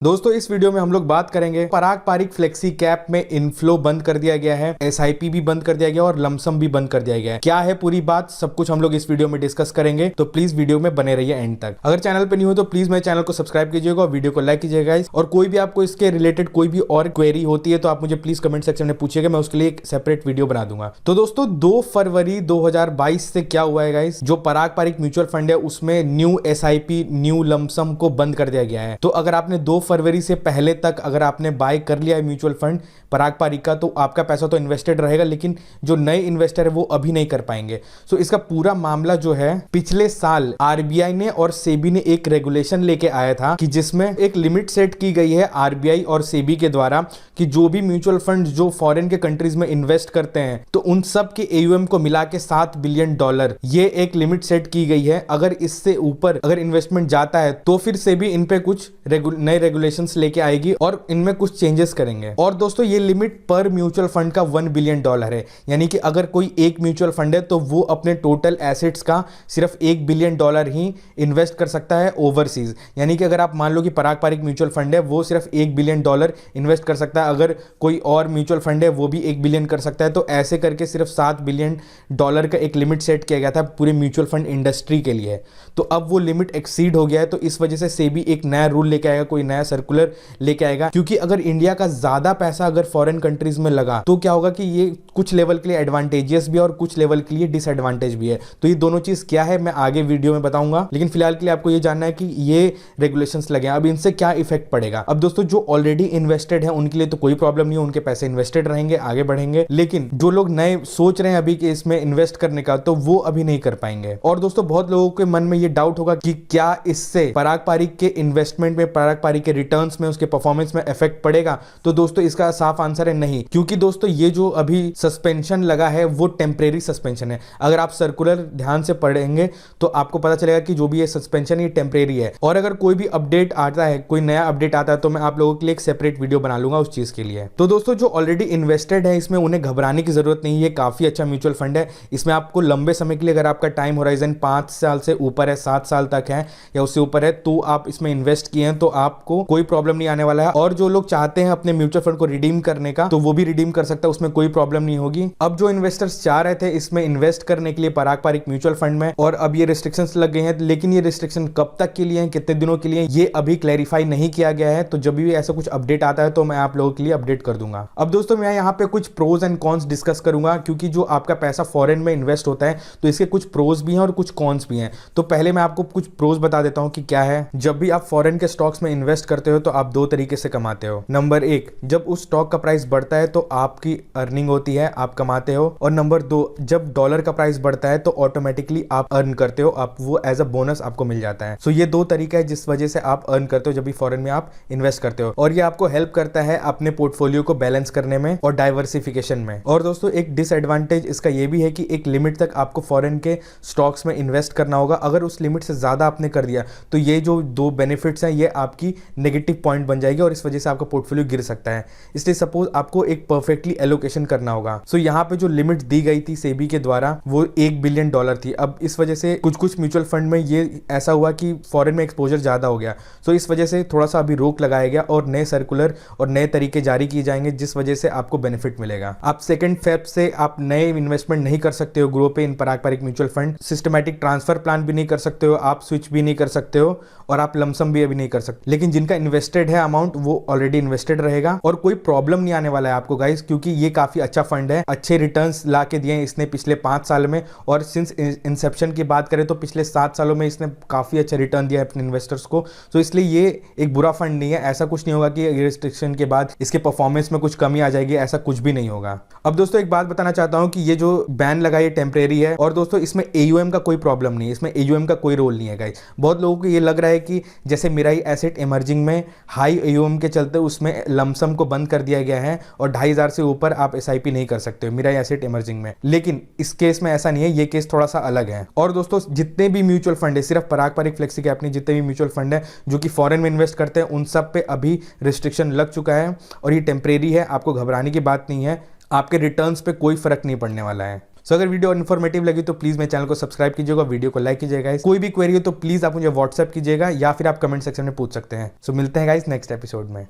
दोस्तों इस वीडियो में हम लोग बात करेंगे पराग पारिक फ्लेक्सी कैप में इनफ्लो बंद कर दिया गया है, एसआईपी भी बंद कर दिया गया और लमसम भी बंद कर दिया गया है। क्या है पूरी बात, सब कुछ हम लोग इस वीडियो में डिस्कस करेंगे, तो प्लीज वीडियो में बने रहिए एंड तक। अगर चैनल पे नहीं हो तो प्लीज मेरे चैनल को सब्सक्राइब कीजिएगा और वीडियो को लाइक कीजिएगा और कोई भी आपको इसके रिलेटेड कोई भी और क्वेरी होती है तो आप मुझे प्लीज कमेंट सेक्शन में पूछिएगा, मैं उसके लिए एक सेपरेट वीडियो बना दूंगा। तो दोस्तों 2 फरवरी 2022 से क्या हुआ है गाइस, जो पराग पारिक म्यूचुअल फंड है उसमें न्यू एसआईपी न्यू लमसम को बंद कर दिया गया है। तो अगर आपने 2 फरवरी से पहले तक अगर आपने बाय कर लिया है म्यूचुअल फंड पराग पारिक का, तो आपका पैसा तो इन्वेस्टेड रहेगा, लेकिन जो नए इन्वेस्टर है वो अभी नहीं कर पाएंगे। सो इसका पूरा मामला जो है, पिछले साल आरबीआई ने और सेबी ने एक रेगुलेशन लेके आया था कि जिसमें एक लिमिट सेट की गई है आरबीआई और सेबी के द्वारा कि जो भी म्यूचुअल फंड जो फॉरेन के कंट्रीज में इन्वेस्ट करते हैं तो उन सब के एयूएम को मिला के $7 बिलियन, ये एक लिमिट सेट की गई है। अगर इससे ऊपर अगर इन्वेस्टमेंट जाता है तो फिर सेबी इन पे कुछ नए रेगुलेशंस लेके आएगी और इनमें कुछ चेंजेस करेंगे। और दोस्तों ये लिमिट पर म्यूचुअल फंड का $1 बिलियन है, यानी कि अगर कोई एक म्यूचुअल फंड है तो वो अपने टोटल एसेट्स का सिर्फ $1 बिलियन ही इन्वेस्ट कर सकता है ओवरसीज। यानी कि अगर आप मान लो कि पराग पारिक म्यूचुअल फंड है वो सिर्फ $1 बिलियन इन्वेस्ट कर सकता है, अगर कोई और म्यूचुअल फंड है वो भी $1 बिलियन कर सकता है। तो ऐसे करके सिर्फ $7 बिलियन का एक लिमिट सेट किया गया था पूरे म्यूचुअल फंड इंडस्ट्री के लिए। तो अब वो लिमिट एक्सीड हो गया है, तो इस वजह से सेबी एक नया रूल लेके आएगा, कोई नया सर्कुलर लेके आएगा। क्योंकि अगर इंडिया का ज्यादा पैसा अगर फॉरेन कंट्रीज में लगा तो क्या होगा कि ये कुछ लेवल के लिए एडवांटेजियस भी है और कुछ लेवल के लिए डिसएडवांटेज भी है। तो ये दोनों चीज क्या है मैं आगे वीडियो में बताऊंगा, लेकिन फिलहाल के लिए आपको ये जानना है कि ये रेगुलेशंस लगे हैं, अब इनसे क्या इफेक्ट पड़ेगा। अब दोस्तों जो ऑलरेडी इन्वेस्टेड है उनके लिए तो कोई प्रॉब्लम नहीं है, उनके पैसे इन्वेस्टेड रहेंगे, आगे बढ़ेंगे। लेकिन जो लोग नए सोच रहे हैं अभी कि इसमें इन्वेस्ट करने का, तो वो अभी नहीं कर पाएंगे। और दोस्तों बहुत लोगों के मन में ये डाउट होगा कि क्या इससे पराग पारिक के इन्वेस्टमेंट में, पराग पारिक के रिटर्न्स में, उसके परफॉर्मेंस में इफेक्ट पड़ेगा। तो दोस्तों इसका साफ आंसर है नहीं, क्योंकि दोस्तों ये जो अभी सस्पेंशन लगा है वो टेम्परेरी सस्पेंशन है। अगर आप सर्कुलर ध्यान से पढ़ेंगे तो आपको पता चलेगा कि जो भी ये सस्पेंशन ये टेम्परेरी है। और अगर कोई भी अपडेट आता है, कोई नया अपडेट आता है, तो मैं आप लोगों के लिए एक सेपरेट वीडियो बना लूंगा उस चीज के लिए। तो दोस्तों जो ऑलरेडी इन्वेस्टेड है इसमें उन्हें घबराने की जरूरत नहीं है, ये काफी अच्छा म्यूचुअल फंड है। इसमें आपको लंबे समय के लिए, अगर आपका टाइम होराइजन 5 साल से ऊपर है, 7 साल तक है या उससे ऊपर है, तो आप इसमें इन्वेस्ट किए हैं तो आपको कोई प्रॉब्लम नहीं आने वाला है। और जो लोग चाहते हैं अपने म्यूचुअल फंड को रिडीम करने का, तो वो भी रिडीम कर सकता है, उसमें कोई प्रॉब्लम नहीं होगी। अब जो इन्वेस्टर्स चाह रहे थे इसमें इन्वेस्ट करने के लिए पराग पारिक म्यूचुअल फंड में, और अब ये रिस्ट्रिक्शंस लग गए हैं, लेकिन ये रिस्ट्रिक्शन कब तक के लिए हैं, कितने दिनों के लिए, ये अभी क्लैरिफाई नहीं किया गया है। तो जब भी ऐसा कुछ अपडेट आता है तो मैं आप लोगों के लिए अपडेट कर दूंगा। अब दोस्तों मैं यहाँ पे कुछ प्रोज एंड कॉन्स डिस्कस करूंगा, क्योंकि जो आपका पैसा फॉरेन में इन्वेस्ट होता है तो इसके कुछ प्रोज भी हैं और कुछ कॉन्स भी हैं। तो पहले मैं आपको कुछ प्रोज बता देता हूं कि क्या है। जब भी आप फॉरेन के स्टॉक्स में इन्वेस्ट करते हो तो आप 2 तरीके से कमाते हो। नंबर 1, जब उस स्टॉक का प्राइस बढ़ता है तो आपकी अर्निंग होती है, आप कमाते हो। और नंबर 2, जब डॉलर का प्राइस बढ़ता है तो ऑटोमेटिकली आप अर्न करते हो, आप वो एज अ बोनस आपको मिल जाता है। सो ये 2 तरीका है जिस वजह से आप अर्न करते हो जब भी फॉरेन में आप इन्वेस्ट करते हो, और ये आपको हेल्प करता है अपने पोर्टफोलियो को बैलेंस करने में और डाइवर्सिफिकेशन में। और दोस्तों एक डिसएडवांटेज इसका ये भी है कि एक लिमिट तक आपको फॉरेन के स्टॉक्स में इन्वेस्ट करना होगा। अगर उस लिमिट से ज्यादा आपने कर दिया तो ये जो 2 बेनिफिट्स हैं ये आपकी नेगेटिव पॉइंट बन जाएगी और इस वजह से आपका पोर्टफोलियो गिर सकता है। इसलिए सपोज आपको एक परफेक्टली एलोकेशन करना होगा। सो यहाँ पे जो लिमिट दी गई थी सेबी के द्वारा वो $1 बिलियन थी। अब इस वजह से कुछ म्यूचुअल फंड में ये ऐसा हुआ कि फॉरेन में एक्सपोजर ज्यादा हो गया। सो इस वजह से थोड़ा सा अभी रोक लगाया गया और नए सर्कुलर और नए तरीके जारी किए जाएंगे जिस वजह से आपको बेनिफिट मिलेगा। आप 2 फेब से आप नए इन्वेस्टमेंट नहीं कर सकते हो ग्रो पे इन Parag Parikh mutual fund, systematic transfer plan भी नहीं कर सकते हो, आप स्विच भी नहीं कर सकते हो और आप लमसम भी अभी नहीं कर सकते। लेकिन जिनका इन्वेस्टेड है अमाउंट वो ऑलरेडी इन्वेस्टेड रहेगा और कोई प्रॉब्लम नहीं आने वाला है आपको गाइस, क्योंकि ये काफी अच्छा फंड है। अच्छे रिटर्न्स ला के दिए इसने पिछले 5 साल में, और सिंस इंसेप्शन की बात करें तो पिछले 7 सालों में इसने काफी अच्छा रिटर्न दिया है अपने इन्वेस्टर्स को। तो इसलिए ये एक बुरा फंड नहीं है। ऐसा कुछ नहीं होगा कि रिस्ट्रिक्शन के बाद इसके परफॉर्मेंस में कुछ कमी आ जाएगी, ऐसा कुछ भी नहीं होगा। अब दोस्तों एक बात बताना चाहता हूं कि ये जो बैन लगा ये टेम्परेरी है, और दोस्तों इसमें एयूएम का कोई प्रॉब्लम नहीं है, इसमें एयूएम का कोई रोल नहीं है गाइस। बहुत लोगों को ये लग रहा है कि जैसे मिराई एसेट इमर्जिंग में हाई एयूएम के चलते उसमें लमसम को बंद कर दिया गया है और 2,500 से ऊपर आप एसआईपी नहीं कर सकते हो मिराई एसेट इमर्जिंग में, लेकिन इस केस में ऐसा नहीं है, ये केस थोड़ा सा अलग है। और दोस्तों जितने भी म्यूचुअल फंड है, सिर्फ पराग पारिक फ्लेक्सी कैप नहीं, जितने भी म्यूचुअल फंड है जो कि फॉरेन में इन्वेस्ट करते हैं उन सब पे अभी रिस्ट्रिक्शन लग चुका है और ये टेम्परेरी है, आपको घबराने की बात नहीं है, आपके रिटर्न्स पे कोई फर्क नहीं पड़ने वाला है। सो अगर वीडियो इन्फॉर्मेटिव लगी तो प्लीज मेरे चैनल को सब्सक्राइब कीजिएगा, वीडियो को लाइक कीजिएगा। कोई भी क्वेरी हो तो प्लीज आप मुझे व्हाट्सएप कीजिएगा या फिर आप कमेंट सेक्शन में पूछ सकते हैं। सो मिलते हैं गाइस नेक्स्ट एपिसोड में।